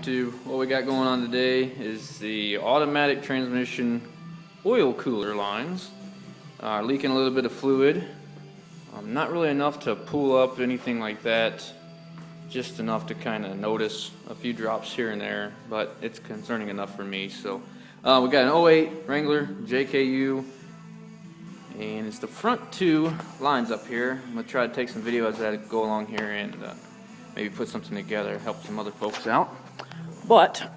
to what we got going on today is the automatic transmission oil cooler lines. Leaking a little bit of fluid. Not really enough to pull up anything like that, just enough to kind of notice a few drops here and there, but it's concerning enough for me. So we got an 08 Wrangler JKU, and it's the front two lines up here. I'm going to try to take some video as I go along here and maybe put something together, help some other folks out. But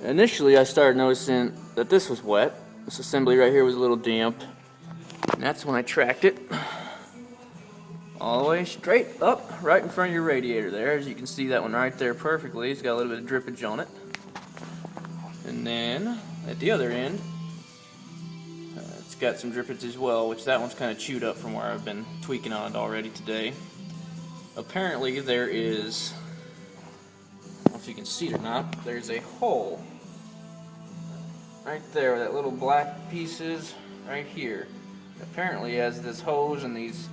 initially I started noticing that this was wet. This assembly right here was a little damp, and that's when I tracked it all the way straight up right in front of your radiator there. As you can see, that one right there perfectly. It's got a little bit of drippage on it. And then at the other end, it's got some drippage as well, which that one's kind of chewed up from where I've been tweaking on it already today. Apparently there is, I don't know if you can see it or not, there's a hole right there where that little black piece is, right here. Apparently as this hose and these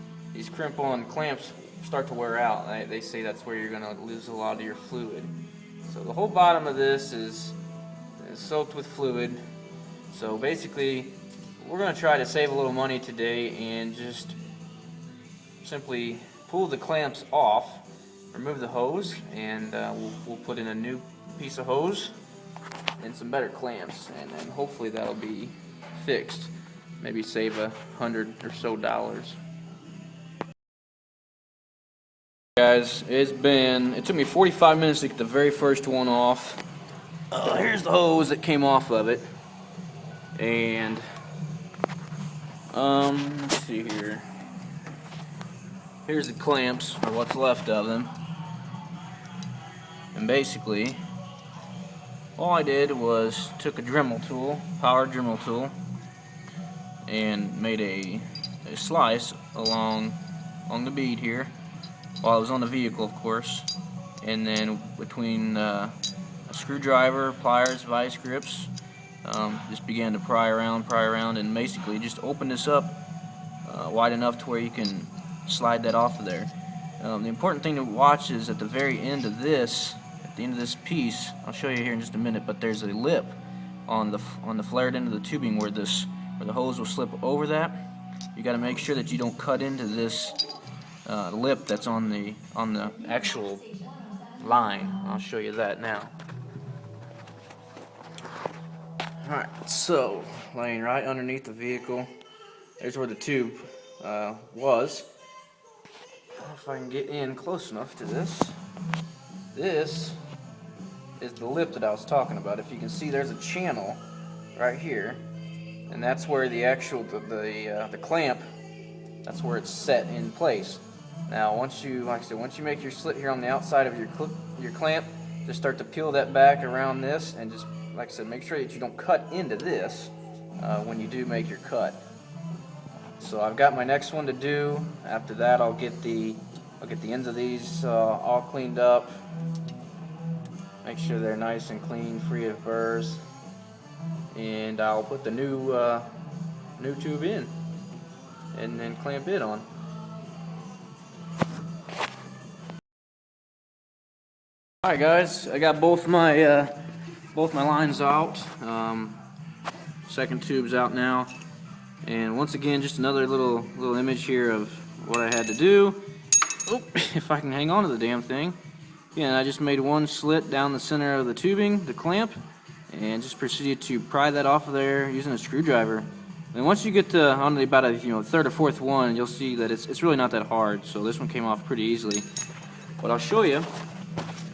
crimp on clamps start to wear out, they say that's where you're going to lose a lot of your fluid. So the whole bottom of this is soaked with fluid. So basically we're going to try to save a little money today and just simply pull the clamps off, remove the hose, and we'll put in a new piece of hose and some better clamps, and then hopefully that'll be fixed. Maybe save $100 or so. Guys, it took me 45 minutes to get the very first one off. Here's the hose that came off of it, and let's see here. Here's the clamps, or what's left of them. And basically, all I did was took a Dremel tool, power Dremel tool, and made a slice along the bead here, while I was on the vehicle, of course. And then between a screwdriver, pliers, vice grips, just began to pry around, and basically just open this up wide enough to where you can slide that off of there. The important thing to watch is at the very end of this, at the end of this piece, I'll show you here in just a minute, but there's a lip on the flared end of the tubing where the hose will slip over that. You got to make sure that you don't cut into this lip that's on the actual line. I'll show you that now. Alright, so laying right underneath the vehicle, there's where the tube was. I don't know if I can get in close enough to this. This is the lip that I was talking about. If you can see, there's a channel right here, and that's where the actual the clamp, that's where it's set in place. Now once you make your slit here on the outside of your clamp, just start to peel that back around this, and just, like I said, make sure that you don't cut into this when you do make your cut. So I've got my next one to do. After that, I'll get the ends of these all cleaned up. Make sure they're nice and clean, free of burrs, and I'll put the new tube in, and then clamp it on. Alright guys, I got both my lines out. Second tube's out now, and once again, just another little image here of what I had to do. Oh, if I can hang on to the damn thing. Again, I just made one slit down the center of the tubing, the clamp, and just proceeded to pry that off of there using a screwdriver. And once you get to on about a third or fourth one, you'll see that it's really not that hard. So this one came off pretty easily. But I'll show you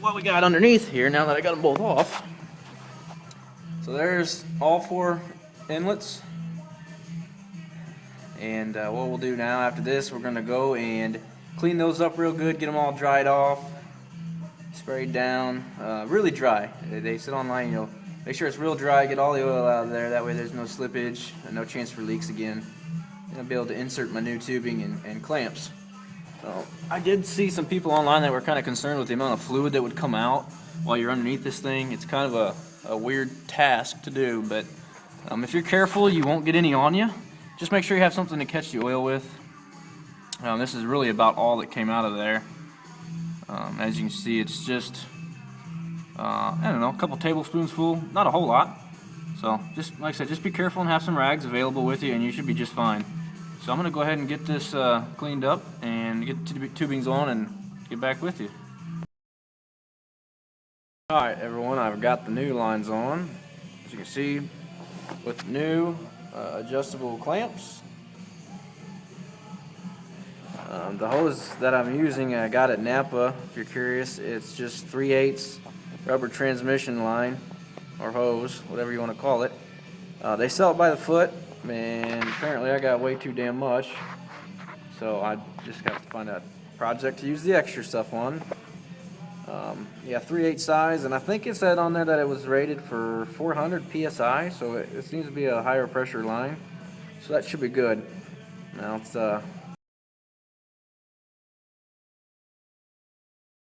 what we got underneath here now that I got them both off. So there's all four inlets, and what we'll do now after this, we're gonna go and clean those up real good, get them all dried off, sprayed down, really dry. They said online, make sure it's real dry, get all the oil out of there, that way there's no slippage and no chance for leaks again. And I'll be able to insert my new tubing and clamps. So I did see some people online that were kind of concerned with the amount of fluid that would come out while you're underneath this thing. It's kind of a weird task to do, but if you're careful, you won't get any on you. Just make sure you have something to catch the oil with. This is really about all that came out of there. As you can see, it's just I don't know, a couple tablespoons full, not a whole lot. So just like I said, just be careful and have some rags available with you, and you should be just fine. So I'm gonna go ahead and get this cleaned up and get the tubings on and get back with you. All right, everyone, I've got the new lines on, as you can see, with new adjustable clamps. The hose that I'm using, I got at Napa. If you're curious, it's just 3/8 rubber transmission line or hose, whatever you want to call it. They sell it by the foot, and apparently I got way too damn much, so I just got to find a project to use the extra stuff on. Yeah, 3/8 size, and I think it said on there that it was rated for 400 psi, so it seems to be a higher pressure line, so that should be good. Now let's